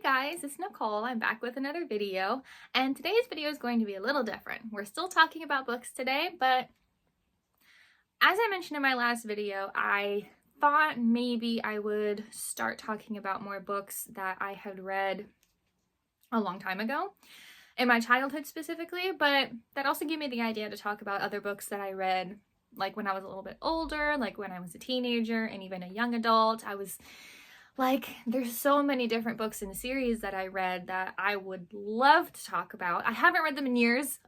Hey guys, it's Nicole. I'm back with another video, and today's video is going to be a little different. We're still talking about books today, but as I mentioned in my last video, I thought maybe I would start talking about more books that I had read a long time ago, in my childhood specifically, but that also gave me the idea to talk about other books that I read like when I was a little bit older, like when I was a teenager and even a young adult. There's so many different books in the series that I read that I would love to talk about. I haven't read them in years.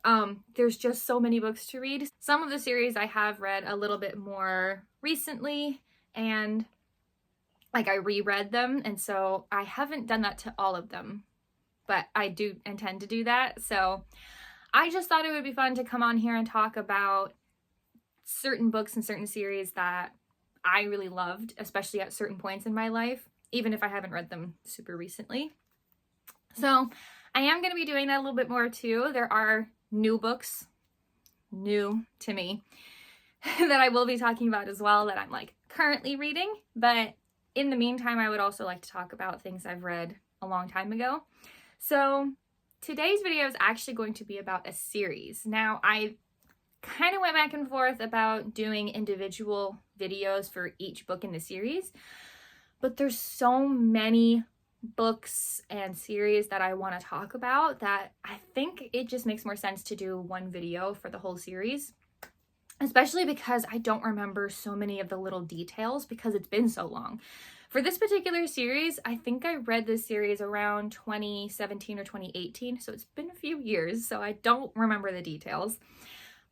There's just so many books to read. Some of the series I have read a little bit more recently, and I reread them, and so I haven't done that to all of them, but I do intend to do that. So I just thought it would be fun to come on here and talk about certain books and certain series that I really loved, especially at certain points in my life, even if I haven't read them super recently. So I am going to be doing that a little bit more too. There are new books, new to me, that I will be talking about as well that I'm currently reading. But in the meantime, I would also like to talk about things I've read a long time ago. So today's video is actually going to be about a series. Now, I kind of went back and forth about doing individual videos for each book in the series, but there's so many books and series that I want to talk about that I think it just makes more sense to do one video for the whole series, especially because I don't remember so many of the little details because it's been so long. For this particular series, I think I read this series around 2017 or 2018, so it's been a few years, so I don't remember the details.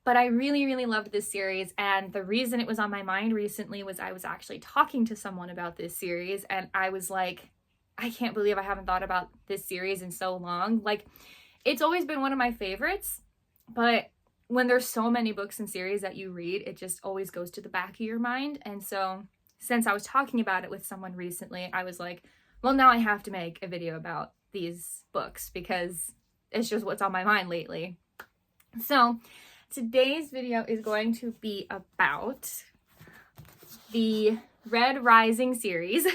But I really, really loved this series, and the reason it was on my mind recently was I was actually talking to someone about this series, and I was like, I can't believe I haven't thought about this series in so long. It's always been one of my favorites, but when there's so many books and series that you read, it just always goes to the back of your mind. And so since I was talking about it with someone recently, I was like, well, now I have to make a video about these books because it's just what's on my mind lately. So today's video is going to be about the Red Rising series.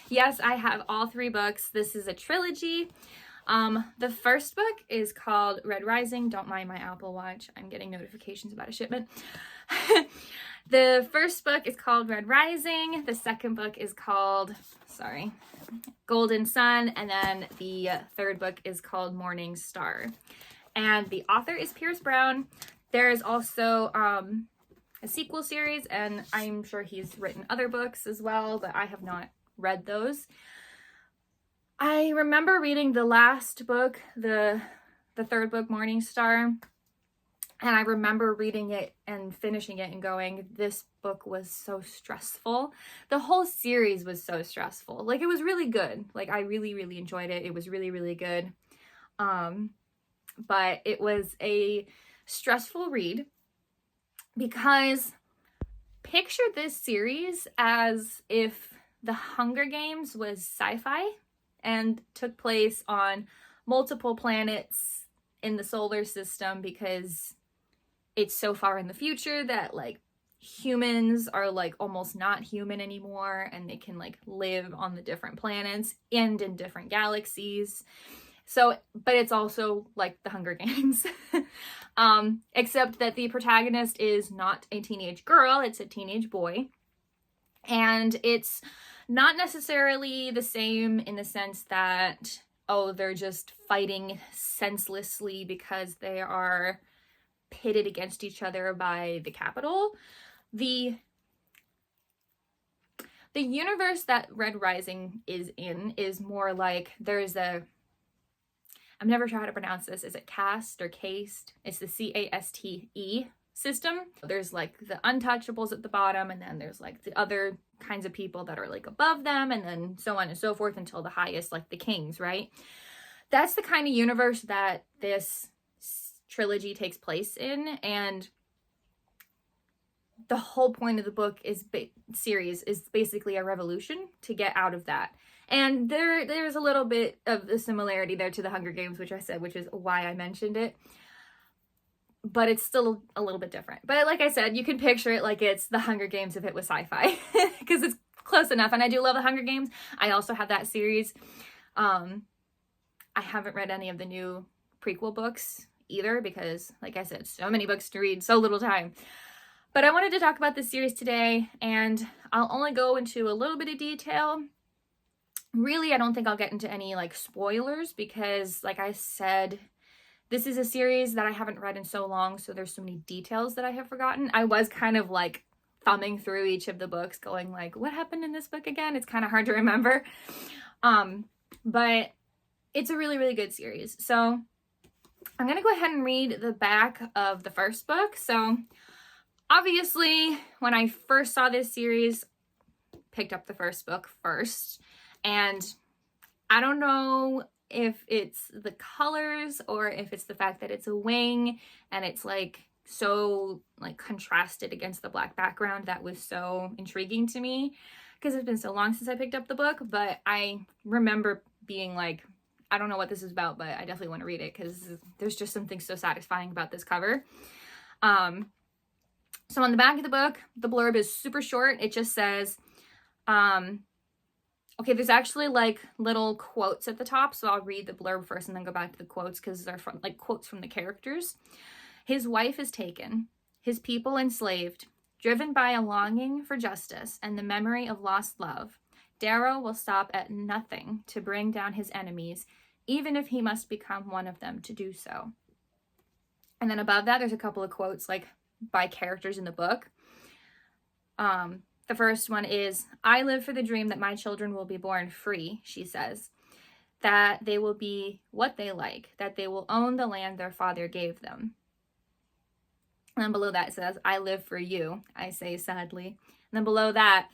Yes, I have all three books. This is a trilogy. The first book is called Red Rising. Don't mind my Apple Watch. I'm getting notifications about a shipment. The first book is called Red Rising. The second book is called, Golden Sun. And then the third book is called Morning Star. And the author is Pierce Brown. There is also a sequel series, and I'm sure he's written other books as well, but I have not read those. I remember reading the last book, the third book, Morning Star, and I remember reading it and finishing it and going, this book was so stressful. The whole series was so stressful. It was really good. I really, really enjoyed it. It was really, really good. But it was a stressful read because picture this series as if The Hunger Games was sci-fi and took place on multiple planets in the solar system because it's so far in the future that humans are almost not human anymore, and they can live on the different planets and in different galaxies. So, but it's also like The Hunger Games, except that the protagonist is not a teenage girl, it's a teenage boy. And it's not necessarily the same in the sense that, oh, they're just fighting senselessly because they are pitted against each other by the Capitol. The universe that Red Rising is in is more like there's a, I'm never sure how to pronounce this. Is it caste or caste? It's the CASTE system. There's the untouchables at the bottom, and then there's the other kinds of people that are above them, and then so on and so forth until the highest, the kings, right? That's the kind of universe that this trilogy takes place in, and the whole point of the book series is basically a revolution to get out of that. And there's a little bit of the similarity there to The Hunger Games, which I said, which is why I mentioned it. But it's still a little bit different. But like I said, you can picture it like it's The Hunger Games if it was sci-fi, because it's close enough. And I do love The Hunger Games. I also have that series. I haven't read any of the new prequel books either because, like I said, so many books to read, so little time. But I wanted to talk about this series today, and I'll only go into a little bit of detail. Really, I don't think I'll get into any like spoilers because, like I said, this is a series that I haven't read in so long, so there's so many details that I have forgotten. I was kind of like thumbing through each of the books going like, what happened in this book again? It's kind of hard to remember. But it's a really, really good series. So I'm going to go ahead and read the back of the first book. So obviously, when I first saw this series, picked up the first book first. And I don't know if it's the colors or if it's the fact that it's a wing and it's like so like contrasted against the black background that was so intriguing to me because it's been so long since I picked up the book. But I remember being like, I don't know what this is about, but I definitely want to read it because there's just something so satisfying about this cover. So on the back of the book, the blurb is super short. It just says, okay, there's actually like little quotes at the top. So I'll read the blurb first and then go back to the quotes because they're from, like quotes from the characters. His wife is taken, his people enslaved, driven by a longing for justice and the memory of lost love. Darrow will stop at nothing to bring down his enemies, even if he must become one of them to do so. And then above that, there's a couple of quotes like by characters in the book. The first one is, I live for the dream that my children will be born free, she says, that they will be what they like, that they will own the land their father gave them. And then below that it says, I live for you, I say sadly. And then below that,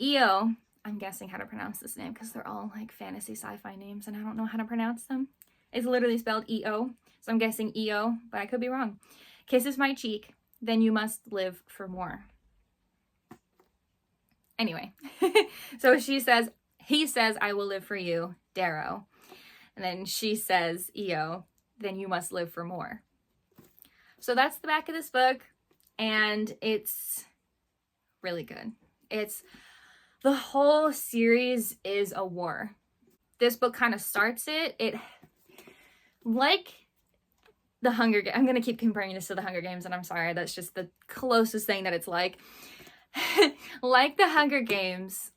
Io, I'm guessing how to pronounce this name because they're all like fantasy sci-fi names and I don't know how to pronounce them. It's literally spelled E-O, so I'm guessing E-O, but I could be wrong. Kisses my cheek, then you must live for more. Anyway, so he says, I will live for you, Darrow. And then she says, Io, then you must live for more. So that's the back of this book, and it's really good. The whole series is a war. This book kind of starts it. It, like the Hunger Games, I'm going to keep comparing this to the Hunger Games, and I'm sorry, that's just the closest thing that it's like. Like the Hunger Games,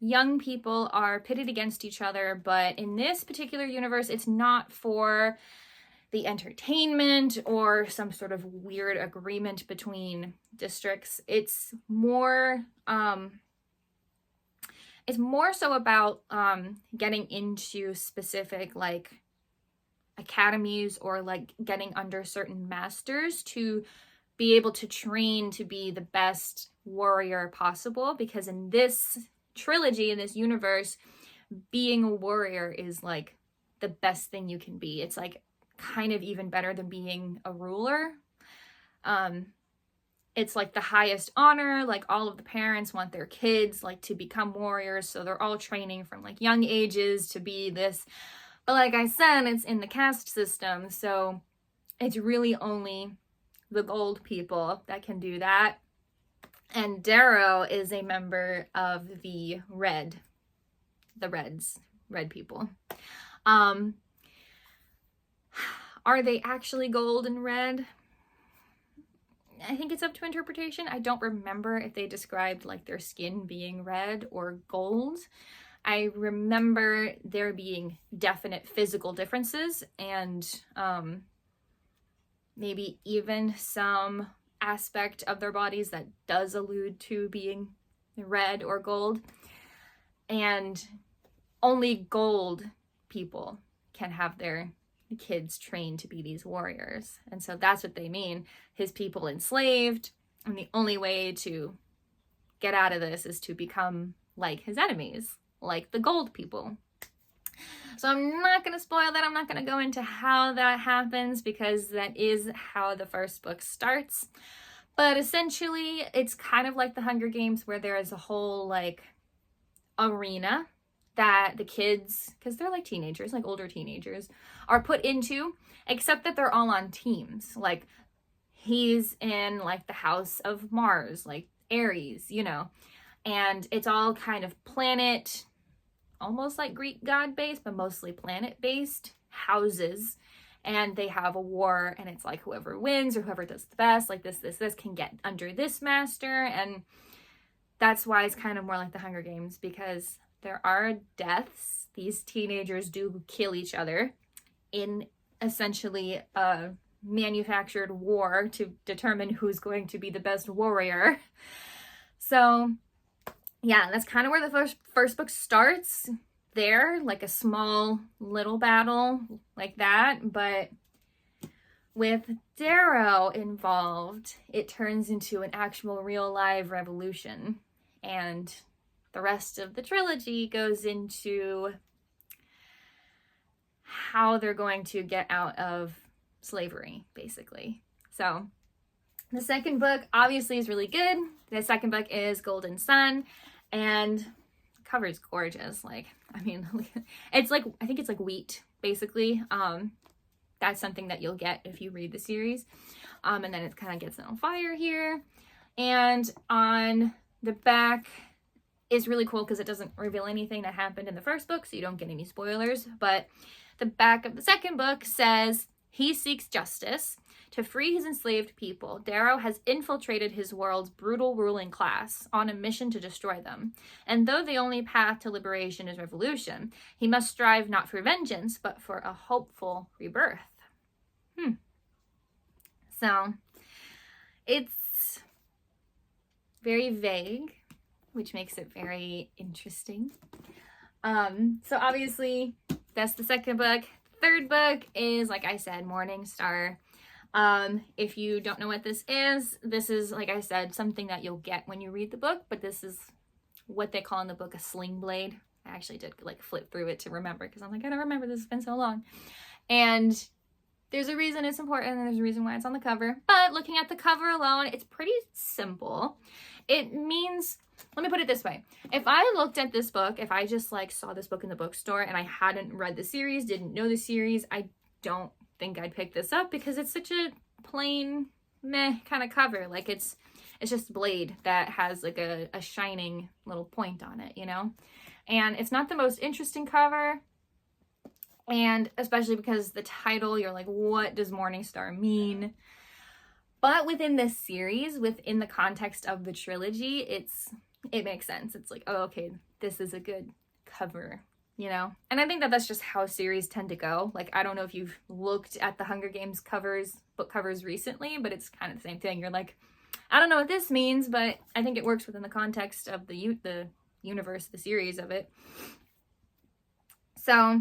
young people are pitted against each other, but in this particular universe, it's not for the entertainment or some sort of weird agreement between districts. It's more so about getting into specific like academies or like getting under certain masters to be able to train to be the best warrior possible, because in this trilogy, in this universe, being a warrior is like the best thing you can be. It's like kind of even better than being a ruler. It's like the highest honor. Like all of the parents want their kids like to become warriors, so they're all training from like young ages to be this. But like I said, it's in the caste system, so it's really only the gold people that can do that. And Darrow is a member of the Reds, red people. Are they actually gold and red? I think it's up to interpretation. I don't remember if they described like their skin being red or gold. I remember there being definite physical differences and maybe even some aspect of their bodies that does allude to being red or gold. And only gold people can have their kids trained to be these warriors. And so that's what they mean. His people enslaved, and the only way to get out of this is to become like his enemies, like the gold people. So I'm not going to spoil that. I'm not going to go into how that happens because that is how the first book starts. But essentially, it's kind of like the Hunger Games where there is a whole like arena that the kids, because they're like teenagers, like older teenagers, are put into, except that they're all on teams. Like he's in like the house of Mars, like Aries, you know, and it's all kind of planet almost like Greek god-based, but mostly planet-based houses. And they have a war, and it's like whoever wins or whoever does the best, like this can get under this master. And that's why it's kind of more like the Hunger Games, because there are deaths. These teenagers do kill each other in essentially a manufactured war to determine who's going to be the best warrior. So yeah, that's kind of where the first book starts. There, like a small little battle like that, but with Darrow involved, it turns into an actual real live revolution, and the rest of the trilogy goes into how they're going to get out of slavery, basically. So the second book obviously is really good. The second book is Golden Sun, and cover is gorgeous. Like, I mean, it's like, I think it's like wheat, basically. That's something that you'll get if you read the series. And then it kind of gets on fire here. And on the back is really cool because it doesn't reveal anything that happened in the first book, so you don't get any spoilers. But the back of the second book says, he seeks justice. To free his enslaved people, Darrow has infiltrated his world's brutal ruling class on a mission to destroy them. And though the only path to liberation is revolution, he must strive not for vengeance, but for a hopeful rebirth. So, it's very vague, which makes it very interesting. So obviously, that's the second book. Third book is, like I said, Morning Star. If you don't know what this is, like I said, something that you'll get when you read the book, but this is what they call in the book a sling blade. I actually did like flip through it to remember, because I'm like, I don't remember, this has been so long. And there's a reason it's important, and there's a reason why it's on the cover. But looking at the cover alone, it's pretty simple. It means, let me put it this way. If I looked at this book, if I just like saw this book in the bookstore and I hadn't read the series, didn't know the series, I don't think I'd pick this up, because it's such a plain meh kind of cover. Like it's just a blade that has like a shining little point on it, you know? And it's not the most interesting cover, and especially because the title, you're like, what does Morning Star mean? But within this series, within the context of the trilogy, it makes sense. It's like, oh, okay, this is a good cover, you know? And I think that that's just how series tend to go. Like, I don't know if you've looked at the Hunger Games covers, book covers recently, but it's kind of the same thing. You're like, I don't know what this means, but I think it works within the context of the universe, the series of it. So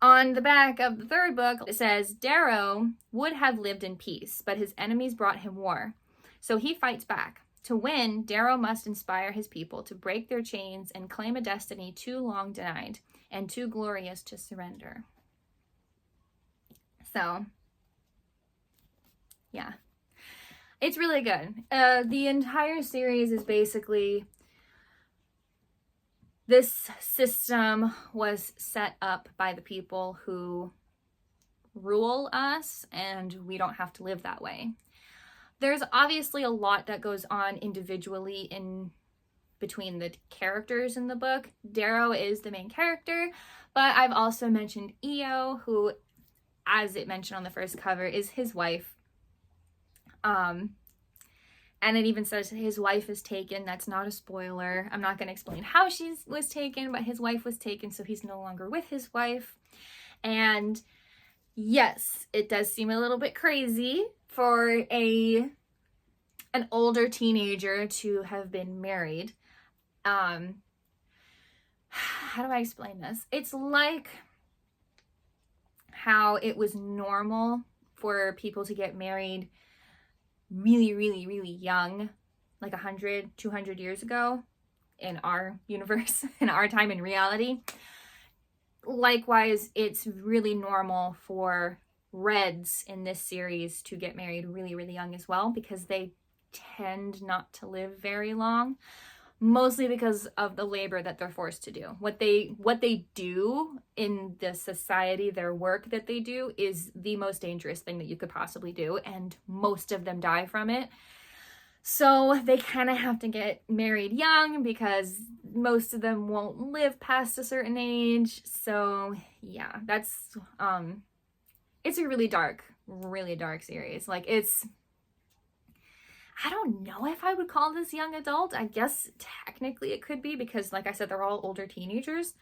on the back of the third book, it says, Darrow would have lived in peace, but his enemies brought him war. So he fights back. To win, Darrow must inspire his people to break their chains and claim a destiny too long denied and too glorious to surrender. So, yeah. It's really good. The entire series is basically, this system was set up by the people who rule us, and we don't have to live that way. There's obviously a lot that goes on individually in between the characters in the book. Darrow is the main character, but I've also mentioned Io, who, as it mentioned on the first cover, is his wife. And it even says his wife is taken. That's not a spoiler. I'm not going to explain how she was taken, but his wife was taken, so he's no longer with his wife. And yes, it does seem a little bit crazy for an older teenager to have been married. How do I explain this? It's like how it was normal for people to get married really, really, really young, like 100, 200 years ago in our universe, in our time in reality. Likewise, it's really normal for Reds in this series to get married really, really young as well, because they tend not to live very long, mostly because of the labor that they're forced to do. What they do in the society, their work that they do, is the most dangerous thing that you could possibly do, and most of them die from it. So they kind of have to get married young because most of them won't live past a certain age. So yeah, that's it's a really dark series. Like, it's, I don't know if I would call this young adult. I guess technically it could be, because like I said, they're all older teenagers.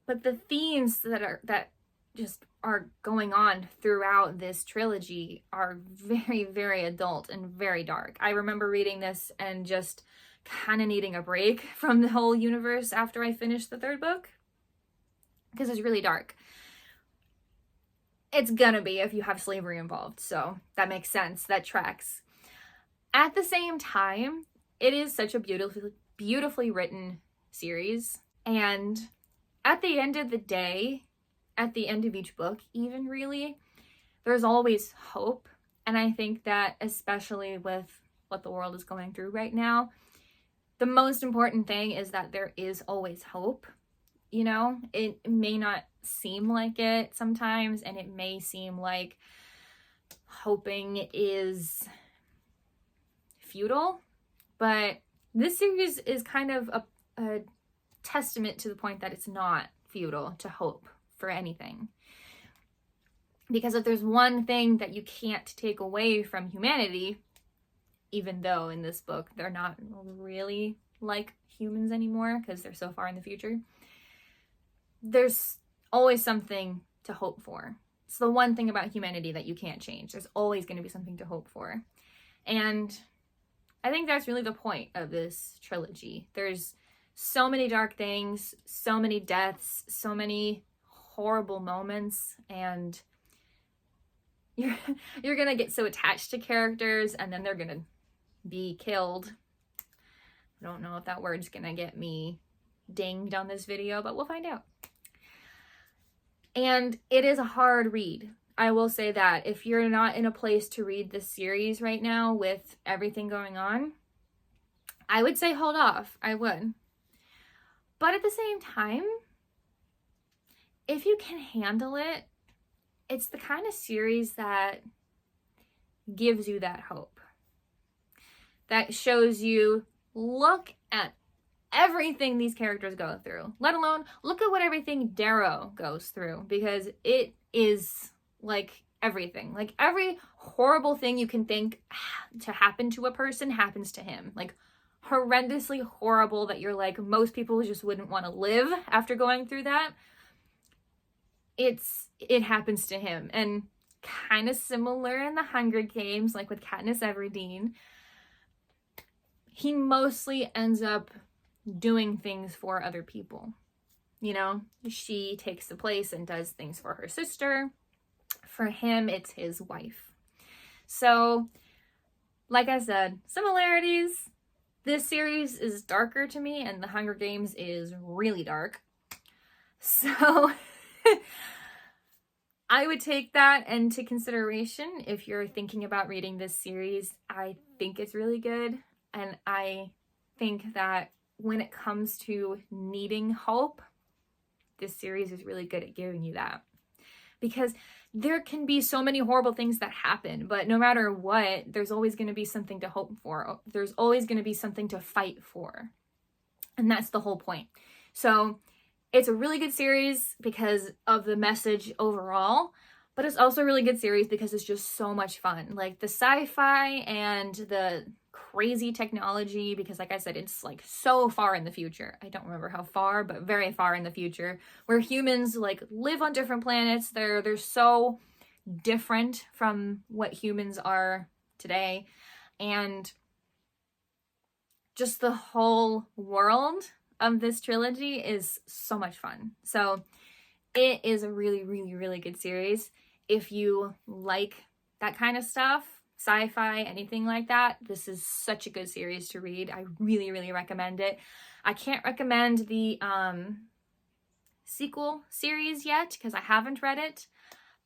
But the themes that just are going on throughout this trilogy are very, very adult and very dark. I remember reading this and just kind of needing a break from the whole universe after I finished the third book, because it's really dark. It's gonna be if you have slavery involved, so that makes sense. That tracks. At the same time, it is such a beautifully written series, and at the end of the day, at the end of each book, even really, there's always hope. And I think that, especially with what the world is going through right now, the most important thing is that there is always hope. You know, it may not seem like it sometimes, and it may seem like hoping is futile, but this series is kind of a testament to the point that it's not futile to hope for anything. Because if there's one thing that you can't take away from humanity, even though in this book they're not really like humans anymore because they're so far in the future, there's always something to hope for. It's the one thing about humanity that you can't change. There's always going to be something to hope for. And I think that's really the point of this trilogy. There's so many dark things, so many deaths, so many horrible moments, and you're gonna get so attached to characters, and then they're gonna be killed. I don't know if that word's gonna get me dinged on this video, but we'll find out. And it is a hard read. I will say that if you're not in a place to read this series right now with everything going on, I would say hold off. I would. But at the same time, if you can handle it, it's the kind of series that gives you that hope. That shows you, look at everything these characters go through, let alone look at what everything Darrow goes through, because it is like everything. Like, every horrible thing you can think to happen to a person happens to him. Like, horrendously horrible that you're like, most people just wouldn't want to live after going through that. It happens to him. And kind of similar in the Hunger Games, like with Katniss Everdeen, he mostly ends up doing things for other people. You know, she takes the place and does things for her sister. For him, it's his wife. So, like I said, similarities. This series is darker to me, and the Hunger Games is really dark. So I would take that into consideration if you're thinking about reading this series. I think it's really good, and I think that when it comes to needing hope, this series is really good at giving you that. Because there can be so many horrible things that happen, but no matter what, there's always going to be something to hope for. There's always going to be something to fight for. And that's the whole point. So it's a really good series because of the message overall, but it's also a really good series because it's just so much fun. Like, the sci-fi and the crazy technology, because like I said, it's like so far in the future. I don't remember how far, but very far in the future, where humans like live on different planets. They're so different from what humans are today. And just the whole world of this trilogy is so much fun. So it is a really, really, really good series. If you like that kind of stuff, sci-fi, anything like that, this is such a good series to read. I really, really recommend it. I can't recommend the sequel series yet because I haven't read it,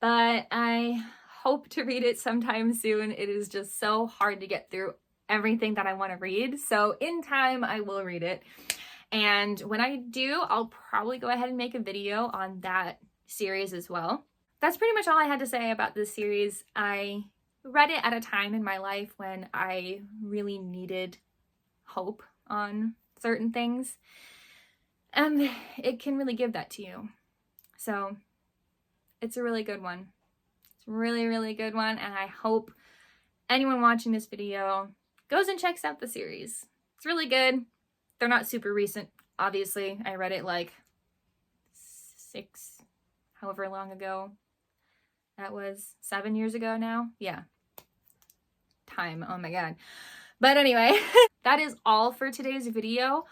but I hope to read it sometime soon. It is just so hard to get through everything that I want to read. So in time, I will read it. And when I do, I'll probably go ahead and make a video on that series as well. That's pretty much all I had to say about this series. I read it at a time in my life when I really needed hope on certain things. And it can really give that to you. So it's a really good one. It's a really, really good one. And I hope anyone watching this video goes and checks out the series. It's really good. They're not super recent, obviously. I read it like however long ago. That was 7 years ago now. Yeah. Time. Oh my God. But anyway, that is all for today's video.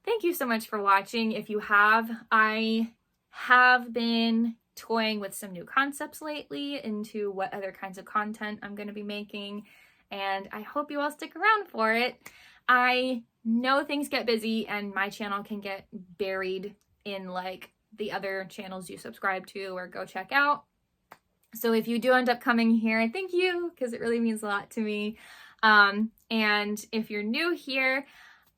Thank you so much for watching. If you have, I have been toying with some new concepts lately into what other kinds of content I'm going to be making, and I hope you all stick around for it. I know things get busy and my channel can get buried in like the other channels you subscribe to or go check out. So if you do end up coming here, thank you, because it really means a lot to me. And if you're new here,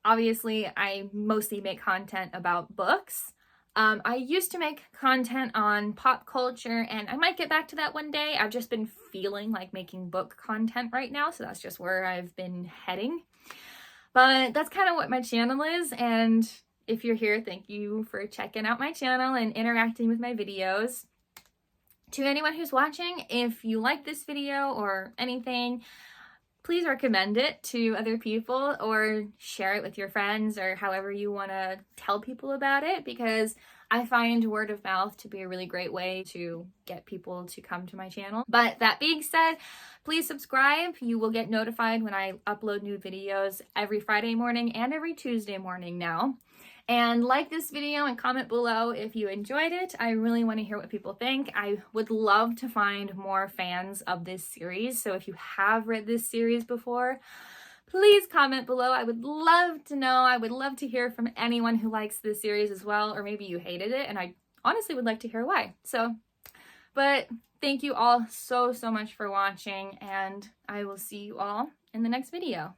obviously I mostly make content about books. I used to make content on pop culture, and I might get back to that one day. I've just been feeling like making book content right now, so that's just where I've been heading. But that's kind of what my channel is, and if you're here, thank you for checking out my channel and interacting with my videos. To anyone who's watching, if you like this video or anything, please recommend it to other people or share it with your friends or however you want to tell people about it, because I find word of mouth to be a really great way to get people to come to my channel. But that being said, please subscribe. You will get notified when I upload new videos every Friday morning and every Tuesday morning now. And like this video and comment below if you enjoyed it. I really want to hear what people think. I would love to find more fans of this series. So if you have read this series before, please comment below. I would love to know. I would love to hear from anyone who likes this series as well, or maybe you hated it, and I honestly would like to hear why. But thank you all so much for watching, and I will see you all in the next video.